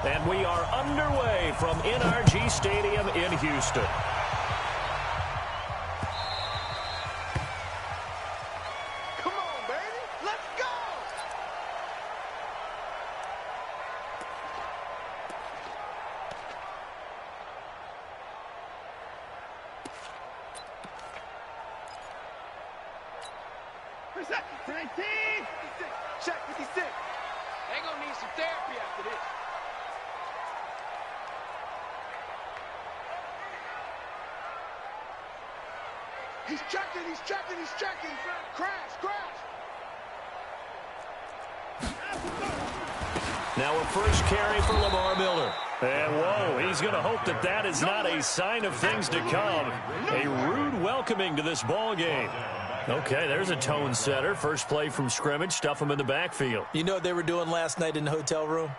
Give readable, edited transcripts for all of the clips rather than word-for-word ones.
And we are underway from NRG Stadium in Houston. Come on, baby. Let's go. Reset. 19. 56. Check 56. They gonna need some therapy after this. He's checking, he's checking, he's checking. Crash, crash. Now a first carry for Lamar Miller. And whoa, he's going to hope that that is not a sign of things to come. A rude welcoming to this ball game. Okay, there's a tone setter. First play from scrimmage, stuff him in the backfield. You know what they were doing last night in the hotel room?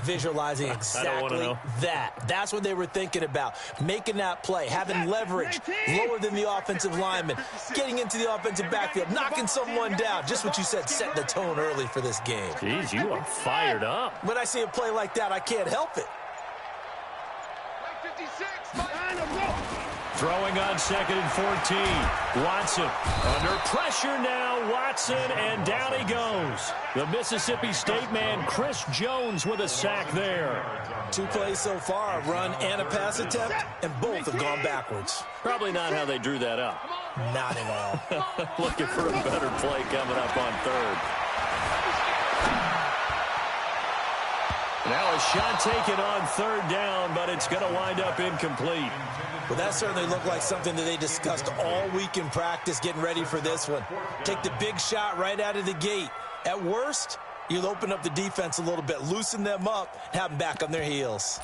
Visualizing exactly that. That's what they were thinking about. Making that play, having leverage lower than the offensive lineman, getting into the offensive backfield, knocking someone down. Just what you said, setting the tone early for this game. Jeez, you are fired up. When I see a play like that, I can't help it. 56. Throwing on 2nd and 14. Watson under pressure now. Watson, and down he goes. The Mississippi State man, Chris Jones, with a sack there. 2 plays so far, a run and a pass attempt, and both have gone backwards. Probably not how they drew that up. Not at all. Looking for a better play coming up on 3rd. Now a shot taken on 3rd down, but it's going to wind up incomplete. Well, that certainly looked like something that they discussed all week in practice, getting ready for this one. Take the big shot right out of the gate. At worst, you'll open up the defense a little bit, loosen them up, and have them back on their heels.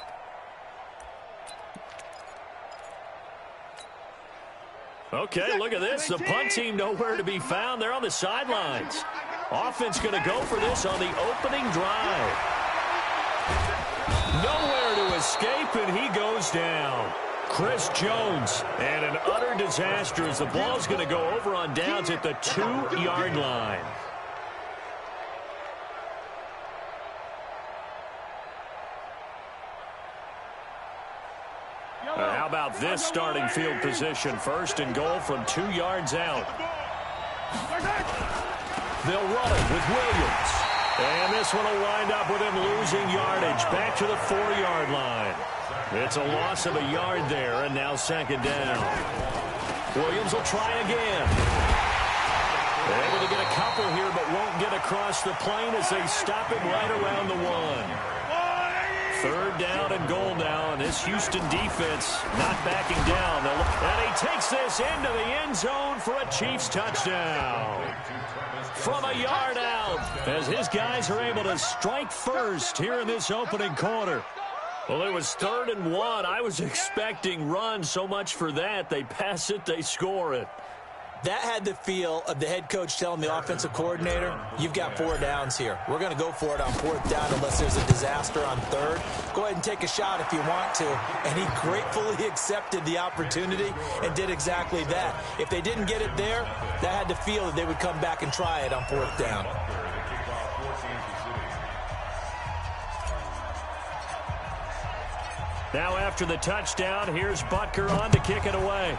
Okay, look at this. The punt team nowhere to be found. They're on the sidelines. Offense going to go for this on the opening drive. Nowhere to escape, and he goes down. Chris Jones, and an utter disaster as the ball's going to go over on downs at the 2-yard line. How about this starting field position? 1st and goal from 2 yards out. They'll run it with Williams. And this one will wind up with him losing yardage back to the 4-yard line. It's a loss of a yard there, and now 2nd down. Williams will try again. Able to get a couple here, but won't get across the plane as they stop him right around the 1. 3rd down and goal now, and this Houston defense not backing down. And he takes this into the end zone for a Chiefs touchdown. From a yard out, as his guys are able to strike first here in this opening quarter. Well, it was 3rd and 1. I was expecting run, so much for that. They pass it, they score it. That had the feel of the head coach telling the offensive coordinator, you've got 4 downs here. We're going to go for it on 4th down unless there's a disaster on 3rd. Go ahead and take a shot if you want to. And he gratefully accepted the opportunity and did exactly that. If they didn't get it there, that had the feel that they would come back and try it on 4th down. Now after the touchdown, here's Butker on to kick it away.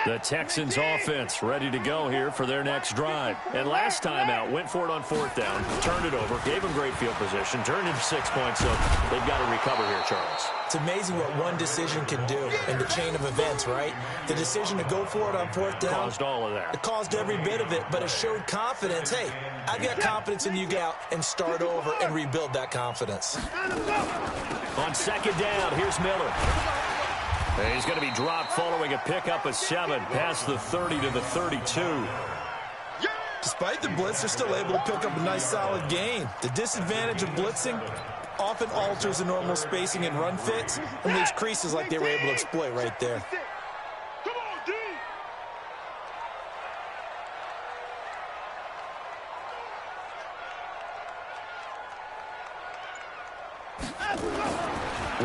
The Texans offense ready to go here for their next drive. And last time out, went for it on 4th down, turned it over, gave them great field position, turned into 6 points, so they've got to recover here, Charles. It's amazing what one decision can do in the chain of events, right? The decision to go for it on 4th down. Caused all of that. It caused every bit of it, but it showed confidence. Hey, I've got confidence in you, go out and start over and rebuild that confidence. On 2nd down, here's Miller. He's going to be dropped following a pickup of 7 past the 30 to the 32. Despite the blitz, they're still able to pick up a nice solid gain. The disadvantage of blitzing often alters the normal spacing and run fits and leaves creases like they were able to exploit right there.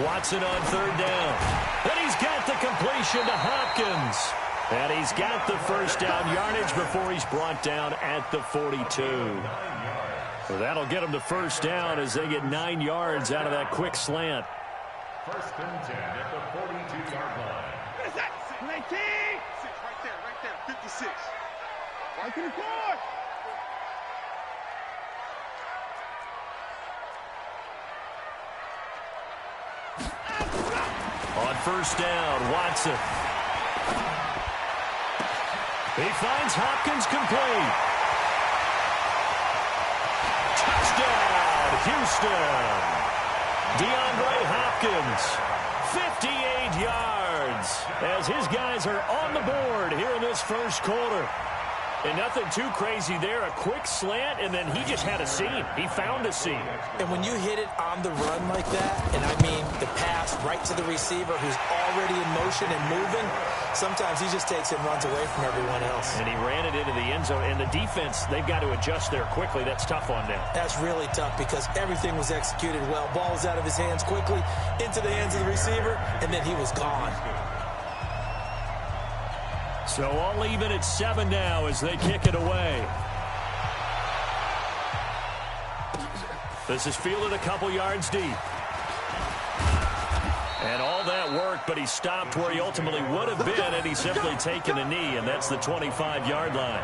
Watson on third down. And he's got the completion to Hopkins. And he's got the first down yardage before he's brought down at the 42. So that'll get him to first down as they get 9 yards out of that quick slant. First and 10 at the 42-yard line. What is that? 19! 6, right there, 56. Right to the court! On first down, Watson. He finds Hopkins complete. Touchdown, Houston. DeAndre Hopkins, 58 yards, as his guys are on the board here in this first quarter. And nothing too crazy there. A quick slant, and then he just had a seam. He found a seam. And when you hit it on the run like that, and I mean the pass right to the receiver who's already in motion and moving, sometimes he just takes it and runs away from everyone else. And he ran it into the end zone. And the defense, they've got to adjust there quickly. That's tough on them. That's really tough because everything was executed well. Ball was out of his hands quickly, into the hands of the receiver, and then he was gone. So all even at 7 now as they kick it away. This is fielded a couple yards deep. And all that work, but he stopped where he ultimately would have been, and he's simply taken a knee, and that's the 25-yard line.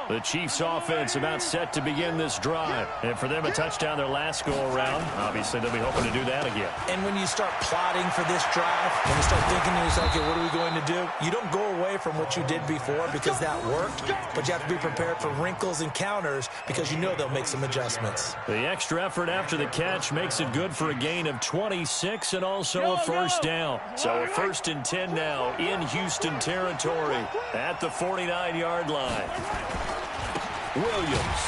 The Chiefs offense about set to begin this drive. And for them, a touchdown their last go-around. Obviously, they'll be hoping to do that again. And when you start plotting for this drive, when you start thinking to yourself, okay, what are we going to do? You don't go away from what you did before because that worked, but you have to be prepared for wrinkles and counters because you know they'll make some adjustments. The extra effort after the catch makes it good for a gain of 26 and also a first down. So a 1st and 10 now in Houston territory at the 49-yard line. Williams.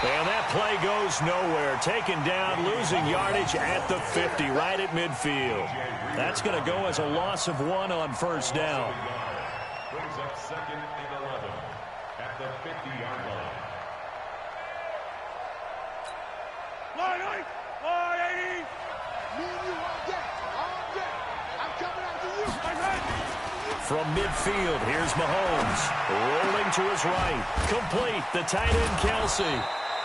And that play goes nowhere. Taken down, losing yardage at the 50, right at midfield. That's going to go as a loss of 1 on first down. Brings up 2nd and 11 at the 50-yard line. Line 80! Me and you all day. I'm coming after you. From midfield, here's Mahomes. Rolling to his right. Complete, the tight end, Kelsey.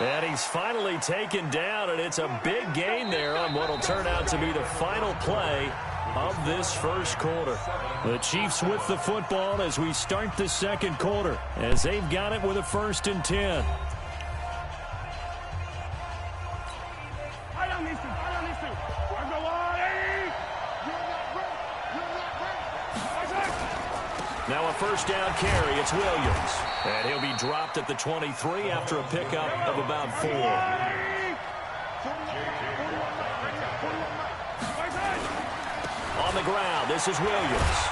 And he's finally taken down, and it's a big gain there on what will turn out to be the final play of this first quarter. The Chiefs with the football as we start the second quarter, as they've got it with a 1st and 10. Now a first down carry. It's Williams. And he'll be dropped at the 23 after a pickup of about 4. On the ground, this is Williams.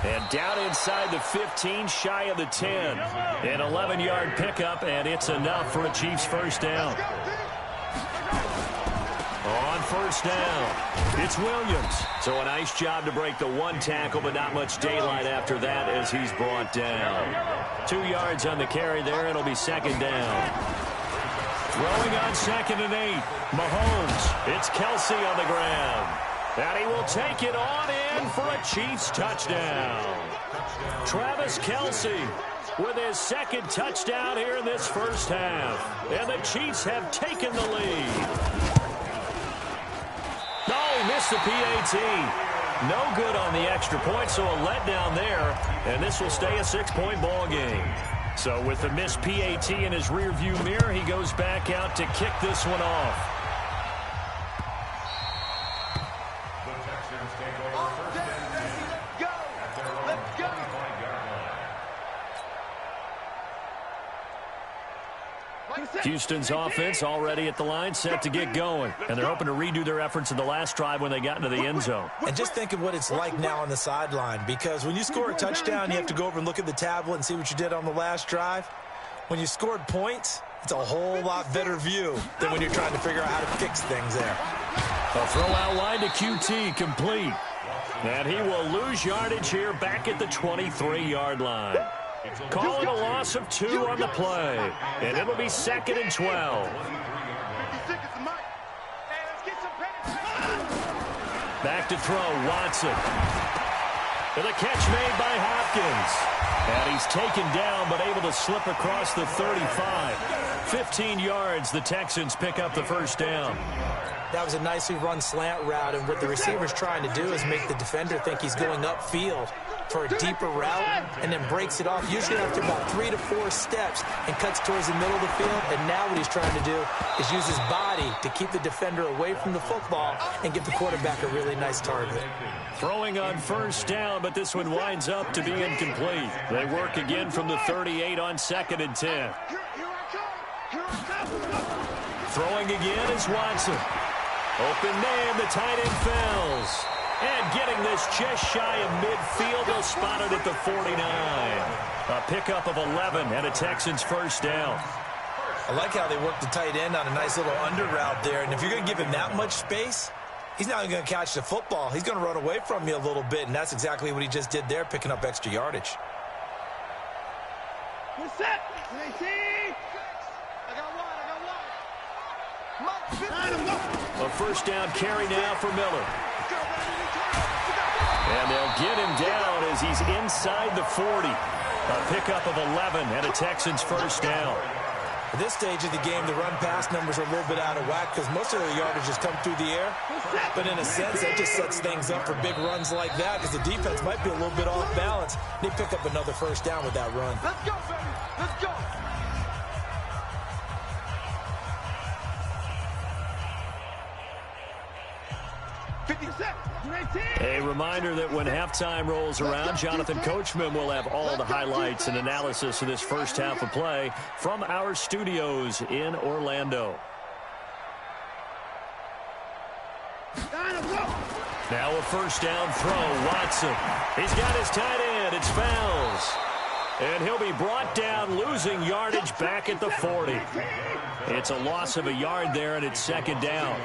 And down inside the 15, shy of the 10. An 11-yard pickup, and it's enough for a Chiefs first down. On first down, it's Williams. So a nice job to break the 1 tackle, but not much daylight after that as he's brought down. 2 yards on the carry there. It'll be 2nd down. Throwing on 2nd and 8. Mahomes. It's Kelsey on the ground. And he will take it on in for a Chiefs touchdown. Travis Kelsey with his 2nd touchdown here in this first half. And the Chiefs have taken the lead. Missed the PAT. No good on the extra point, so a letdown there. And this will stay a 6-point ball game. So with the missed PAT in his rearview mirror, he goes back out to kick this one off. The Texans take over 1st and 10 at their own 25-yard line. Houston's offense already at the line, set to get going. And they're hoping to redo their efforts in the last drive when they got into the end zone. And just think of what it's like now on the sideline, because when you score a touchdown, you have to go over and look at the tablet and see what you did on the last drive. When you scored points, it's a whole lot better view than when you're trying to figure out how to fix things there. A throw out line to QT, complete. And he will lose yardage here back at the 23-yard line. Calling a loss of 2 on the play. And it'll be 2nd and 12. Back to throw, Watson. And the catch made by Hopkins. And he's taken down, but able to slip across the 35. 15 yards, the Texans pick up the first down. That was a nicely run slant route, and what the receiver's trying to do is make the defender think he's going upfield for a deeper route, and then breaks it off, usually after about 3 to 4 steps, and cuts towards the middle of the field. And now what he's trying to do is use his body to keep the defender away from the football and give the quarterback a really nice target. Throwing on first down, but this one winds up to be incomplete. They work again from the 38 on 2nd and 10. Throwing again is Watson. Open man, the tight end falls. And getting this just shy of midfield, they'll spot it at the 49. A pickup of 11 and a Texans first down. I like how they work the tight end on a nice little under route there. And if you're going to give him that much space, he's not going to catch the football. He's going to run away from you a little bit, and that's exactly what he just did there, picking up extra yardage. What's up? A first down carry now for Miller. And they'll get him down as he's inside the 40. A pickup of 11 and a Texans first down. At this stage of the game, the run-pass numbers are a little bit out of whack because most of their yardage has come through the air. But in a sense, that just sets things up for big runs like that because the defense might be a little bit off balance. They pick up another first down with that run. Let's go, baby. Let's go. A reminder that when halftime rolls around, Jonathan Coachman will have all the highlights and analysis of this first half of play from our studios in Orlando. Now a first down throw, Watson. He's got his tight end, it's Fowles. And he'll be brought down, losing yardage back at the 40. It's a loss of a yard there, and it's 2nd down.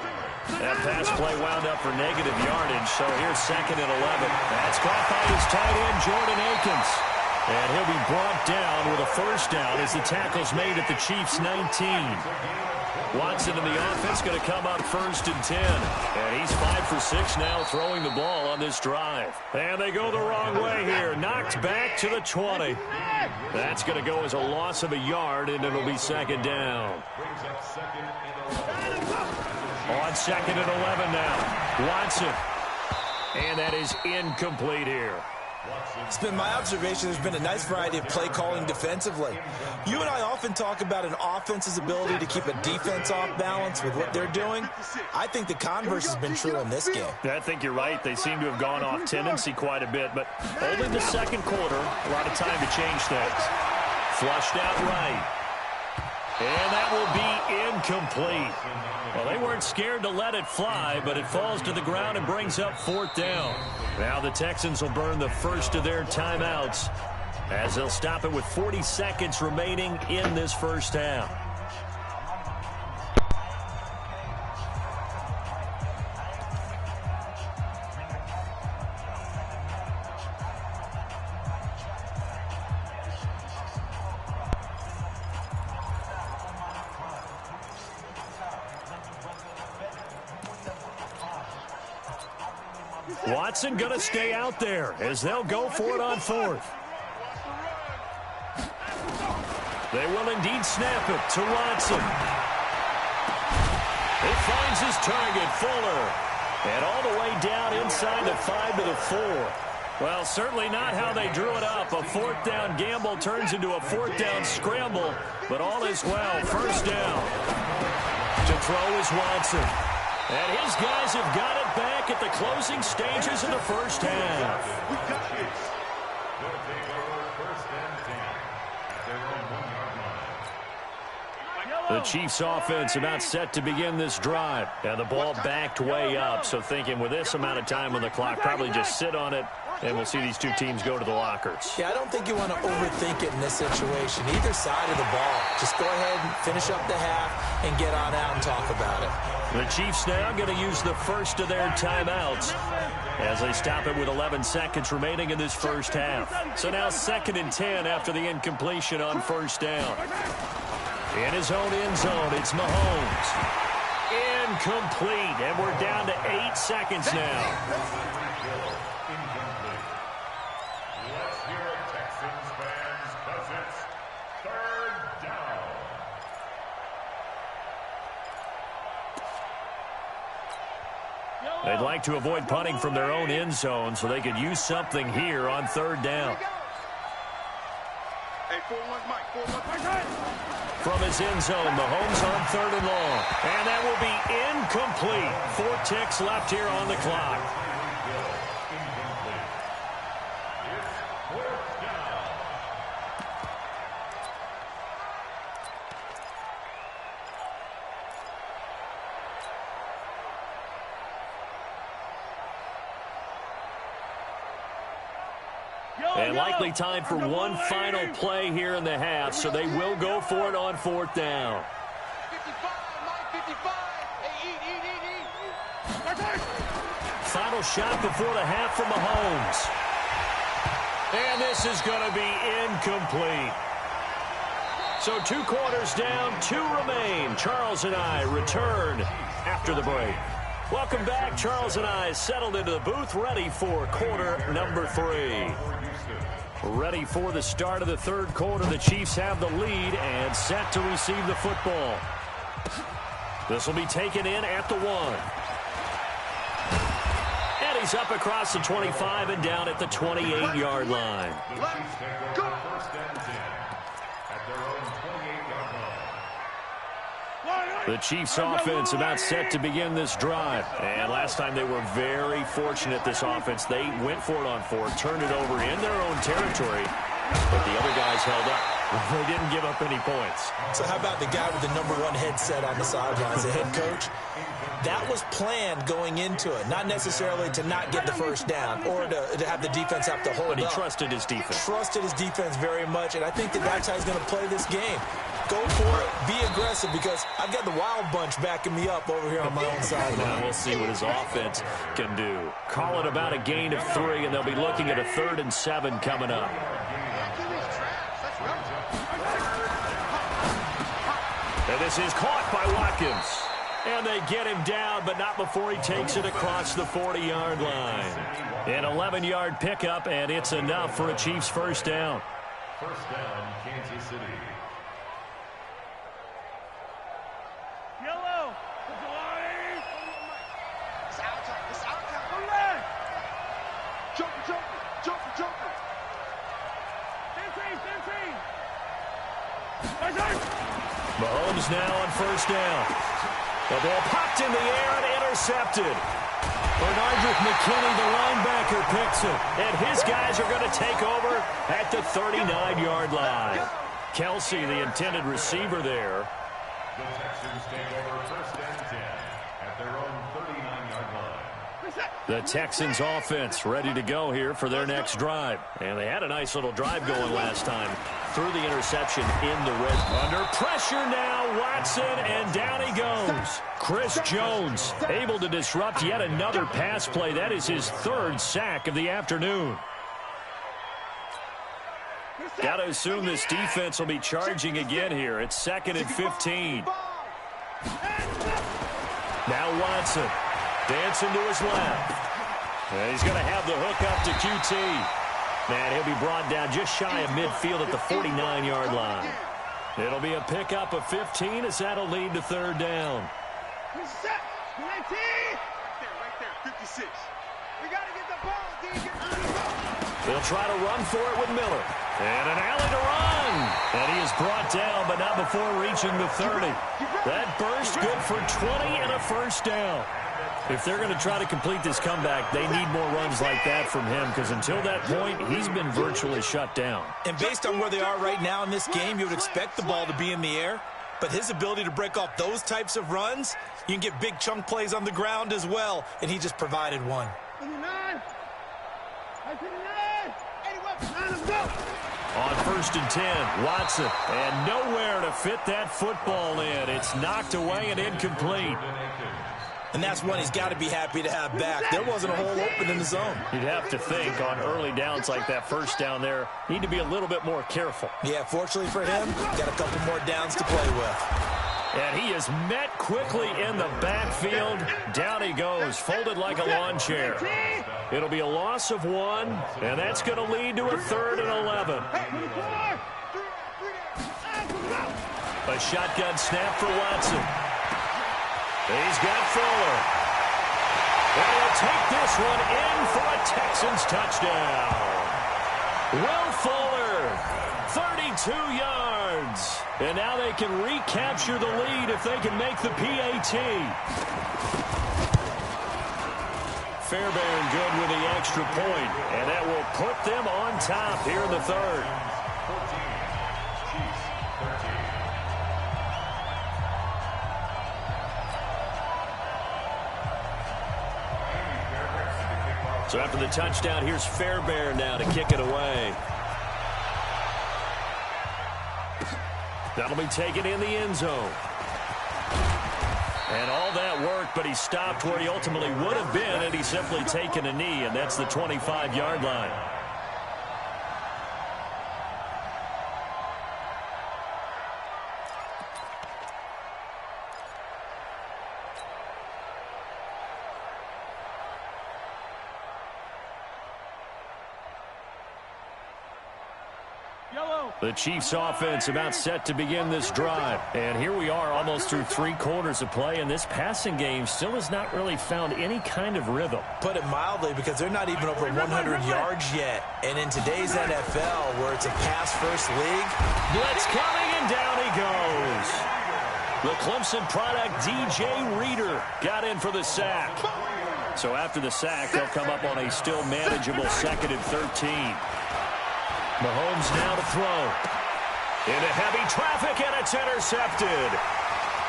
That pass play wound up for negative yardage, so here's 2nd and 11. That's caught by his tight end, Jordan Akins. And he'll be brought down with a first down as the tackle's made at the Chiefs' 19. Watson and the offense going to come up 1st and 10. And he's 5 for 6 now throwing the ball on this drive. And they go the wrong way here. Knocked back to the 20. That's going to go as a loss of a yard, and it'll be 2nd down. On 2nd and 11 now. Watson. And that is incomplete here. It's been my observation there's been a nice variety of play calling defensively. You and I often talk about an offense's ability to keep a defense off balance with what they're doing. I think the converse has been true in this game. I think you're right. They seem to have gone off tendency quite a bit, but only the 2nd quarter. A lot of time to change things. Flushed out right. And that will be incomplete. Well, they weren't scared to let it fly, but it falls to the ground and brings up 4th down. Now the Texans will burn the first of their timeouts as they'll stop it with 40 seconds remaining in this first half. Watson going to stay out there as they'll go for it on 4th. They will indeed snap it to Watson. He finds his target, Fuller. And all the way down inside the 5 to the 4. Well, certainly not how they drew it up. A 4th down gamble turns into a 4th down scramble. But all is well. First down. To throw is Watson. And his guys have got it back at the closing stages of the first half. The Chiefs offense about set to begin this drive. And the ball backed way up. So thinking with this amount of time on the clock, probably just sit on it And we'll see these two teams go to the lockers. Yeah, I don't think you want to overthink it in this situation. Either side of the ball. Just go ahead and finish up the half and get on out and talk about it. The Chiefs now going to use the first of their timeouts as they stop it with 11 seconds remaining in this first half. So now 2nd and 10 after the incompletion on first down. In his own end zone, it's Mahomes. Incomplete, and we're down to 8 seconds now. Let's hear it, Texans fans, because it's 3rd down. They'd like to avoid punting from their own end zone so they could use something here on 3rd down. Hey, 4-1, Mike. 4-1. From his end zone, Mahomes on 3rd and long. And that will be incomplete. 4 ticks left here on the clock. And likely time for one final play here in the half, so they will go for it on 4th down. 55, Mike, 55. Hey, eat. Final shot before the half from Mahomes. And this is going to be incomplete. So 2 quarters down, 2 remain. Charles and I return after the break. Welcome back. Charles and I settled into the booth, ready for quarter number 3. Ready for the start of the 3rd quarter. The Chiefs have the lead and set to receive the football. This will be taken in at the 1. And he's up across the 25 and down at the 28-yard line. Go. The Chiefs offense about set to begin this drive. And last time they were very fortunate, this offense. They went for it on 4, turned it over in their own territory, but the other guys held up. They didn't give up any points. So how about the guy with the #1 headset on the sidelines, the head coach? That was planned going into it, not necessarily to not get the first down or to have the defense have to hold up. But he trusted his defense. Trusted his defense very much, and I think that's how he's going to play this game. Go for it, be aggressive, because I've got the wild bunch backing me up over here on my own sideline. We'll see what his offense can do. Call it about a gain of 3, and they'll be looking at a 3rd and 7 coming up. And this is caught by Watkins. And they get him down, but not before he takes it across the 40-yard line. An 11-yard pickup, and it's enough for a Chiefs first down. First down, Kansas City. Yellow. It's out time. It's out time. Joker. 15. Mahomes now on first down. The ball popped in the air and intercepted. Bernard McKinney, the linebacker, picks it. And his guys are going to take over at the 39-yard line. Kelsey, the intended receiver there. The Texans take over 1st and 10 at their own 39-yard line. The Texans offense ready to go here for their next drive. And they had a nice little drive going last time. Through the interception in the red. Under pressure now, Watson, and down he goes. Chris Jones able to disrupt yet another pass play. That is his 3rd sack of the afternoon. Got to assume this defense will be charging again here. It's 2nd and 15. Now Watson dancing to his left. And he's going to have the hook up to QT. Man, he'll be brought down just shy of midfield at the 49-yard line. It'll be a pickup of 15 as that'll lead to 3rd down. Right there, 56. We got to get the ball, D. They'll try to run for it with Miller. And an alley to run. And he is brought down, but not before reaching the 30. That burst good for 20 and a first down. If they're going to try to complete this comeback, they need more runs like that from him, because until that point, he's been virtually shut down. And based on where they are right now in this game, you would expect the ball to be in the air. But his ability to break off those types of runs, you can get big chunk plays on the ground as well, and he just provided one. On 1st and 10, Watson, and nowhere to fit that football in. It's knocked away and incomplete. And that's one he's got to be happy to have back. There wasn't a hole open in the zone. You'd have to think on early downs like that first down there, need to be a little bit more careful. Yeah, fortunately for him, got a couple more downs to play with. And he is met quickly in the backfield. Down he goes, folded like a lawn chair. It'll be a loss of 1, and that's going to lead to a 3rd and 11. A shotgun snap for Watson. He's got Fuller. And he'll take this one in for a Texans touchdown. Will Fuller, 32 yards. And now they can recapture the lead if they can make the PAT. Fairbairn good with the extra point, and that will put them on top here in the 3rd. So after the touchdown, here's Fairbairn now to kick it away. That'll be taken in the end zone. And all that work, but he stopped where he ultimately would have been had he simply taken a knee, and that's the 25-yard line. The Chiefs offense about set to begin this drive. And here we are almost through 3 quarters of play, and this passing game still has not really found any kind of rhythm. Put it mildly, because they're not even over 100 yards yet. And in today's NFL, where it's a pass-first league, blitz coming, and down he goes. The Clemson product, DJ Reader, got in for the sack. So after the sack, they'll come up on a still manageable 2nd and 13. Mahomes now to throw. Into heavy traffic, and it's intercepted.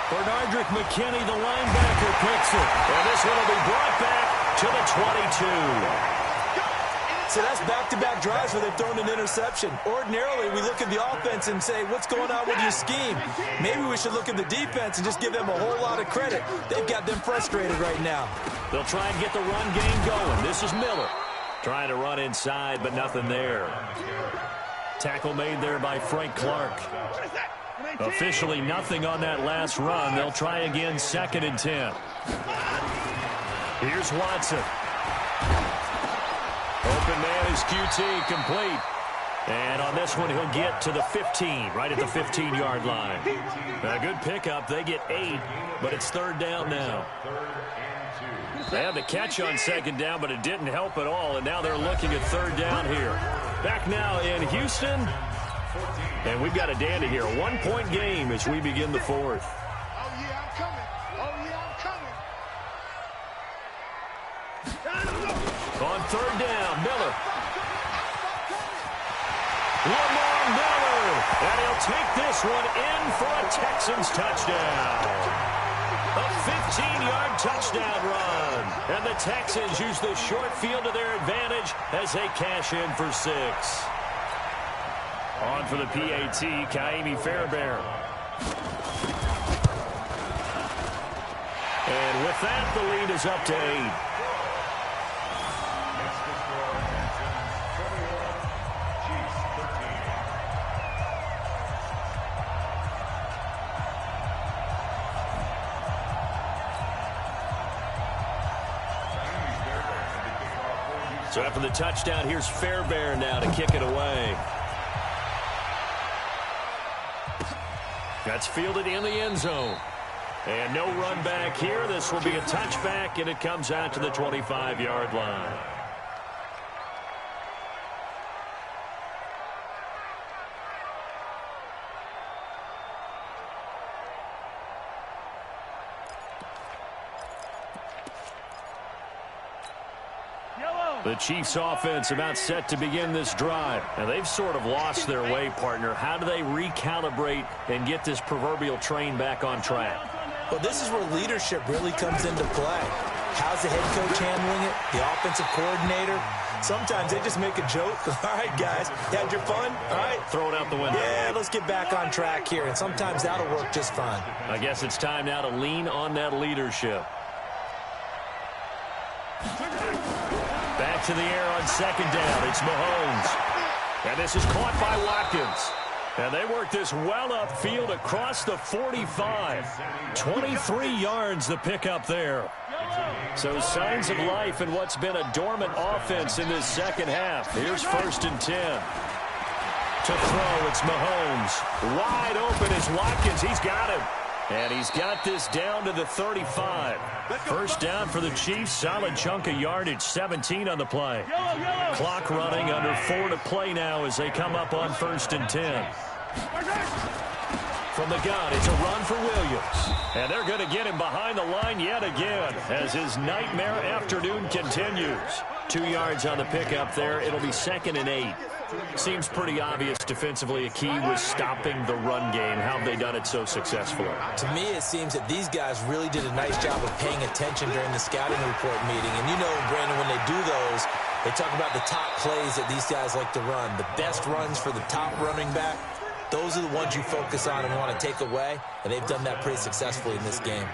Bernardrick McKinney, the linebacker, picks it. And this one will be brought back to the 22. So that's back-to-back drives where they've thrown an interception. Ordinarily, we look at the offense and say, what's going on with your scheme? Maybe we should look at the defense and just give them a whole lot of credit. They've got them frustrated right now. They'll try and get the run game going. This is Miller. Trying to run inside, but nothing there. Tackle made there by Frank Clark. Officially nothing on that last run. They'll try again 2nd and 10. Here's Watson. Open man is QT, complete. And on this one, he'll get to the 15, right at the 15-yard line. A good pickup. They get 8, but it's 3rd down now. They had the catch on 2nd down, but it didn't help at all, and now they're looking at 3rd down here. Back now in Houston, and we've got a dandy here. A 1-point game as we begin the 4th. Oh, yeah, I'm coming. Oh, yeah, I'm coming. On 3rd down, Miller. Lamar Miller, and he'll take this one in for a Texans touchdown. A 15-yard touchdown run. And the Texans use the short field to their advantage as they cash in for 6. On for the PAT, Kaimi Fairbairn. And with that, the lead is up to 8. So after the touchdown, here's Fairbairn now to kick it away. That's fielded in the end zone. And no run back here. This will be a touchback, and it comes out to the 25-yard line. The Chiefs offense about set to begin this drive. And they've sort of lost their way, partner. How do they recalibrate and get this proverbial train back on track? Well, this is where leadership really comes into play. How's the head coach handling it? The offensive coordinator? Sometimes they just make a joke. All right, guys, you had your fun? All right. Throw it out the window. Yeah, let's get back on track here, and sometimes that'll work just fine. I guess it's time now to lean on that leadership. Back to the air on second down. It's Mahomes. And this is caught by Watkins. And they work this well upfield across the 45. 23 yards the pickup there. So signs of life in what's been a dormant offense in this second half. Here's 1st and 10. To throw, it's Mahomes. Wide open is Watkins. He's got him. And he's got this down to the 35. First down for the Chiefs. Solid chunk of yardage. 17 on the play. Clock running under 4 to play now as they come up on 1st and 10. From the gun, it's a run for Williams. And they're going to get him behind the line yet again as his nightmare afternoon continues. 2 yards on the pickup there. It'll be 2nd and 8. Seems pretty obvious defensively a key was stopping the run game. How have they done it so successfully? To me, it seems that these guys really did a nice job of paying attention during the scouting report meeting. And you know, Brandon, when they do those, they talk about the top plays that these guys like to run. The best runs for the top running back. Those are the ones you focus on and want to take away, and they've done that pretty successfully in this game.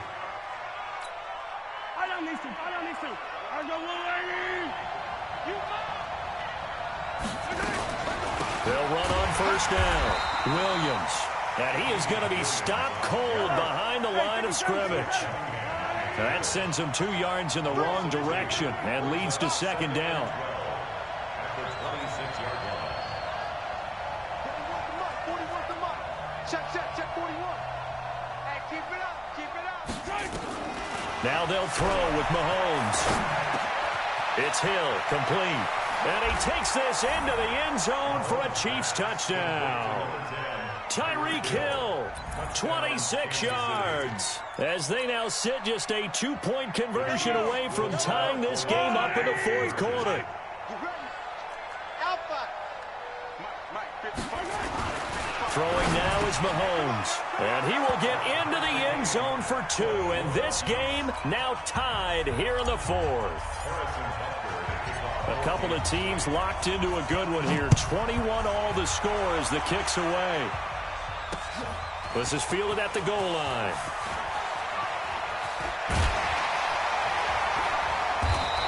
They'll run on 1st down. Williams. And he is going to be stopped cold behind the line of scrimmage. That sends him 2 yards in the wrong direction and leads to 2nd down. Check 41. Hey, keep it up. Now they'll throw with Mahomes. It's Hill, complete. And he takes this into the end zone for a Chiefs touchdown. Tyreek Hill, 26 yards. As they now sit just a 2-point conversion away from tying this game up in the 4th quarter. Throwing now is Mahomes. And he will get into the end zone for 2. And this game now tied here in the 4th. A couple of teams locked into a good one here. 21 all the score as the kick's away. This is fielded at the goal line.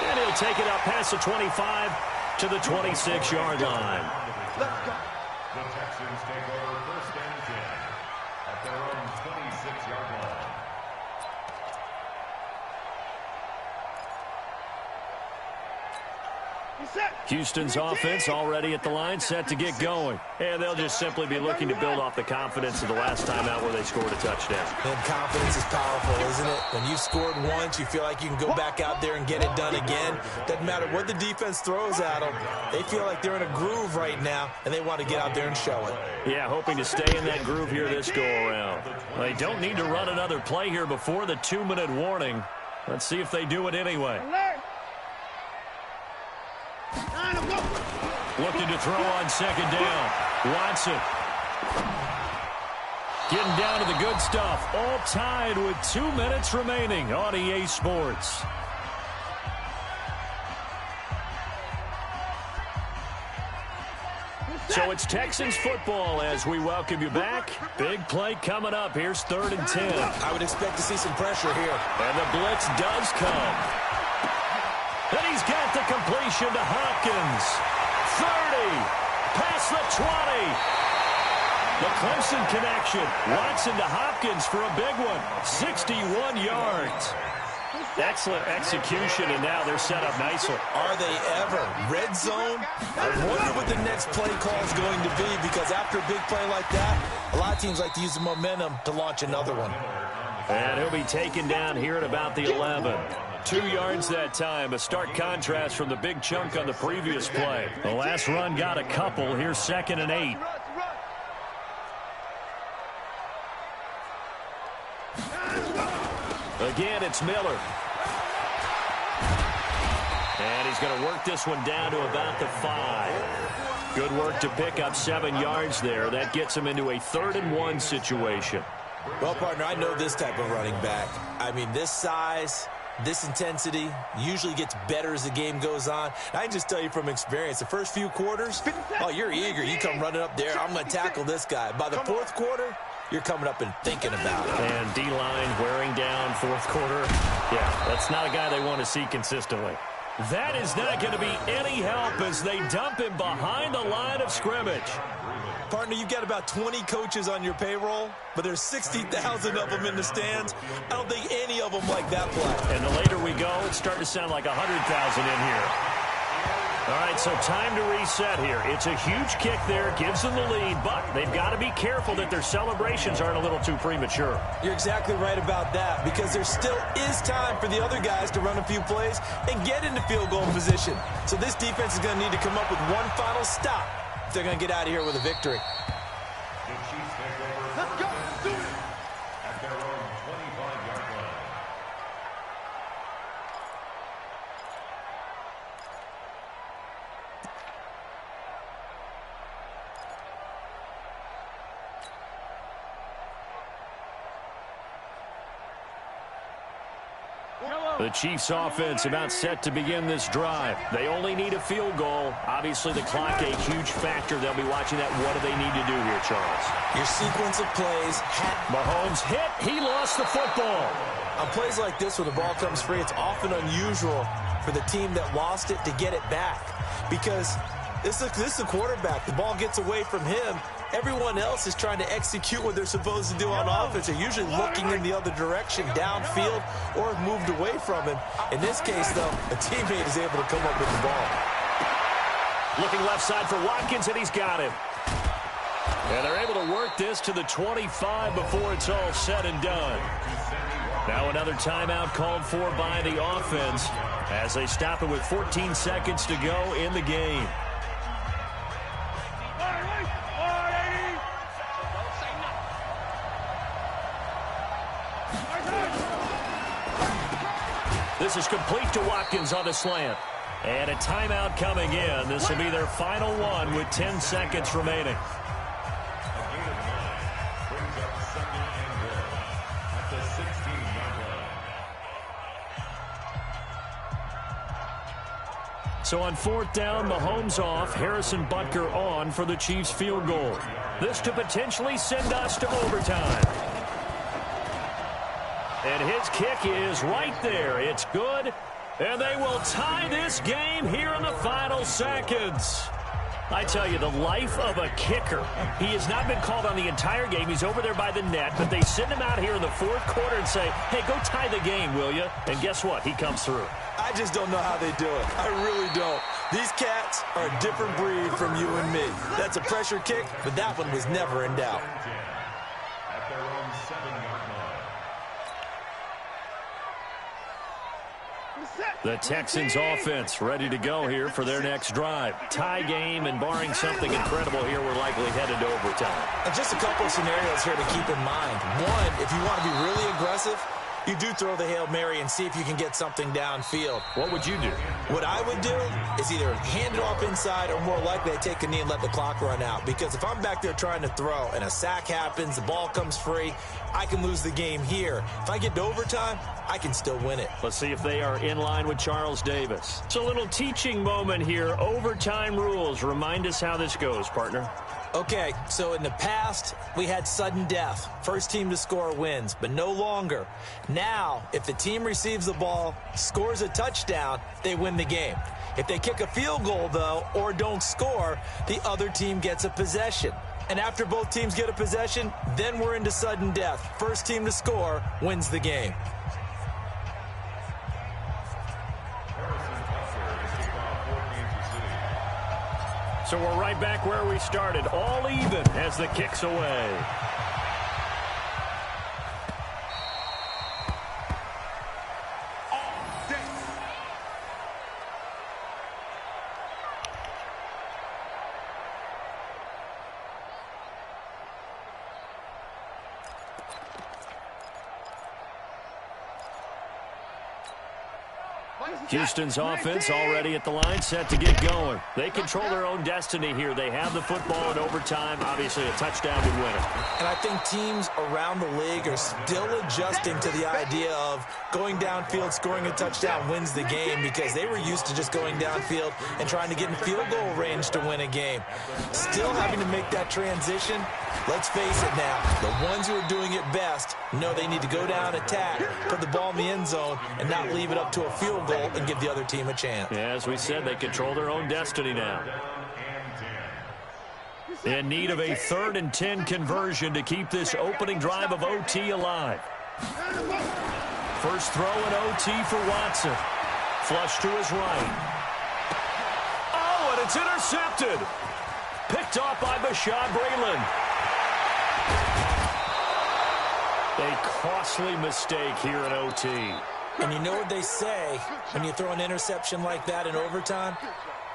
And he'll take it up past the 25 to the 26-yard line. Let's go. The Texans take over 1st and 10 at their own 26-yard line. Houston's offense already at the line, set to get going. And they'll just simply be looking to build off the confidence of the last time out where they scored a touchdown. And confidence is powerful, isn't it? When you've scored once, you feel like you can go back out there and get it done again. Doesn't matter what the defense throws at them. They feel like they're in a groove right now, and they want to get out there and show it. Yeah, hoping to stay in that groove here this go-around. They don't need to run another play here before the 2-minute warning. Let's see if they do it anyway. Looking to throw on 2nd down. Watson. Getting down to the good stuff. All tied with 2 minutes remaining on EA Sports. So it's Texans football as we welcome you back. Big play coming up. Here's 3rd and 10. I would expect to see some pressure here. And the blitz does come. And he's got the completion to Hopkins. 30, past the 20. The Clemson connection. Watson to Hopkins for a big one. 61 yards. Excellent execution, and now they're set up nicely. Are they ever? Red zone? I wonder what the next play call is going to be, because after a big play like that, a lot of teams like to use the momentum to launch another one. And he'll be taken down here at about the 11. 2 yards that time, a stark contrast from the big chunk on the previous play. The last run got a couple. Here's 2nd and 8. Again, it's Miller. And he's going to work this one down to about the 5. Good work to pick up 7 yards there. That gets him into a 3rd and 1 situation. Well, partner, I know this type of running back. I mean, this size, This intensity usually gets better as the game goes on. I can just tell you from experience, the first few quarters, oh, you're eager. You come running up there, I'm going to tackle this guy. By the fourth quarter, you're coming up and thinking about it. And D-line wearing down fourth quarter. Yeah, that's not a guy they want to see consistently. That is not going to be any help as they dump him behind the line of scrimmage. Partner, you've got about 20 coaches on your payroll, but there's 60,000 of them in the stands. I don't think any of them like that play. And the later we go, it's starting to sound like 100,000 in here. All right, so time to reset here. It's a huge kick there, gives them the lead, but they've got to be careful that their celebrations aren't a little too premature. You're exactly right about that, because there still is time for the other guys to run a few plays and get into field goal position. So this defense is going to need to come up with one final stop if they're going to get out of here with a victory. Let's go. Let's do it. At their own 25-yard line. The Chiefs offense about set to begin this drive. They only need a field goal. Obviously, the clock a huge factor. They'll be watching that. What do they need to do here, Charles? Your sequence of plays. Mahomes hit. He lost the football. On plays like this, when the ball comes free, it's often unusual for the team that lost it to get it back. Because this is a quarterback. The ball gets away from him. Everyone else is trying to execute what they're supposed to do on offense. They're usually looking in the other direction, downfield, or have moved away from him. In this case, though, a teammate is able to come up with the ball. Looking left side for Watkins, and he's got him. And they're able to work this to the 25 before it's all said and done. Now another timeout called for by the offense as they stop it with 14 seconds to go in the game. This is complete to Watkins on the slant. And a timeout coming in. This will be their final one with 10 seconds remaining. So on fourth down, Mahomes off, Harrison Butker on for the Chiefs field goal. This to potentially send us to overtime. And his kick is right there. It's good. And they will tie this game here in the final seconds. I tell you, the life of a kicker. He has not been called on the entire game. He's over there by the net, but they send him out here in the fourth quarter and say, hey, go tie the game, will you? And guess what? He comes through. I just don't know how they do it. I really don't. These cats are a different breed from you and me. That's a pressure kick, but that one was never in doubt. At their own 7-yard line. The Texans offense ready to go here for their next drive. Tie game, and barring something incredible here, we're likely headed to overtime. And just a couple of scenarios here to keep in mind. One, if you want to be really aggressive, you do throw the Hail Mary and see if you can get something downfield. What would you do? What I would do is either hand it off inside or more likely I take a knee and let the clock run out. Because if I'm back there trying to throw and a sack happens, the ball comes free, I can lose the game here. If I get to overtime, I can still win it. Let's see if they are in line with Charles Davis. It's a little teaching moment here. Overtime rules. Remind us how this goes, partner. Okay, so in the past, we had sudden death. First team to score wins, but no longer. Now, if the team receives the ball, scores a touchdown, they win the game. If they kick a field goal, though, or don't score, the other team gets a possession. And after both teams get a possession, then we're into sudden death. First team to score wins the game. So we're right back where we started, all even as the kick's away. Houston's offense already at the line, set to get going. They control their own destiny here. They have the football in overtime. Obviously, a touchdown would win it. And I think teams around the league are still adjusting to the idea of going downfield, scoring a touchdown wins the game, because they were used to just going downfield and trying to get in field goal range to win a game. Still having to make that transition. Let's face it now, the ones who are doing it best know they need to go down, attack, put the ball in the end zone, and not leave it up to a field goal and give the other team a chance. Yeah, as we said, they control their own destiny now. In need of a 3rd and 10 conversion to keep this opening drive of OT alive. First throw in OT for Watson. Flush to his right. Oh, and it's intercepted. Picked off by Bashaud Breeland. A costly mistake here in OT. And you know what they say, when you throw an interception like that in overtime,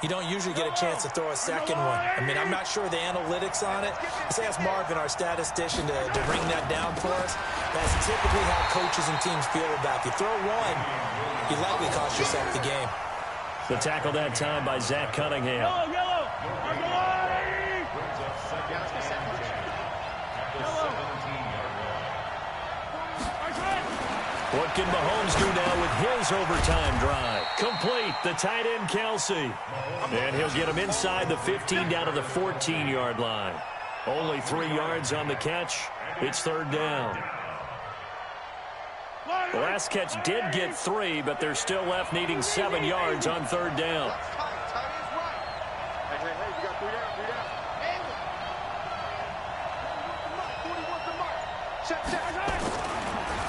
you don't usually get a chance to throw a second one. I mean, I'm not sure the analytics on it. Let's ask Marvin, our statistician, to ring that down for us. That's typically how coaches and teams feel about it. You throw one, you likely cost yourself the game. The tackle that time by Zach Cunningham. What can Mahomes do now with his overtime drive? Complete, the tight end Kelsey. And he'll get him inside the 15 down to the 14-yard line. Only 3 yards on the catch. It's 3rd down. The last catch did get 3, but they're still left needing 7 yards on 3rd down.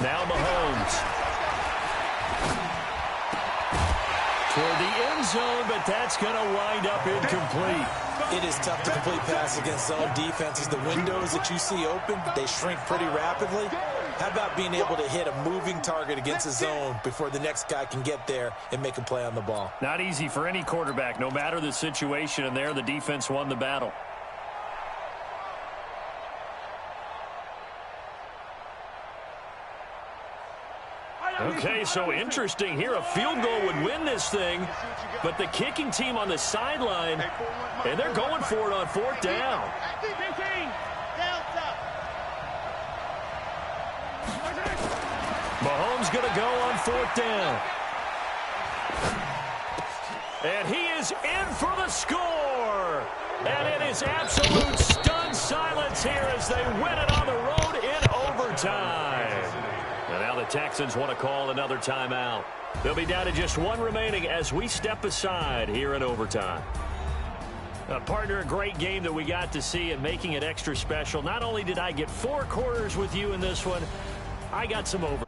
Now Mahomes. Toward the end zone, but that's going to wind up incomplete. It is tough to complete pass against zone defenses. The windows that you see open, they shrink pretty rapidly. How about being able to hit a moving target against a zone before the next guy can get there and make a play on the ball? Not easy for any quarterback, no matter the situation, and there the defense won the battle. Okay, so interesting here. A field goal would win this thing, but the kicking team on the sideline, and they're going for it on 4th down. Mahomes going to go on 4th down. And he is in for the score. And it is absolute stunned silence here as they win it on the road in overtime. And now the Texans want to call another timeout. They'll be down to just 1 remaining as we step aside here in overtime. Partner, a great game that we got to see and making it extra special. Not only did I get 4 quarters with you in this one, I got some overtime.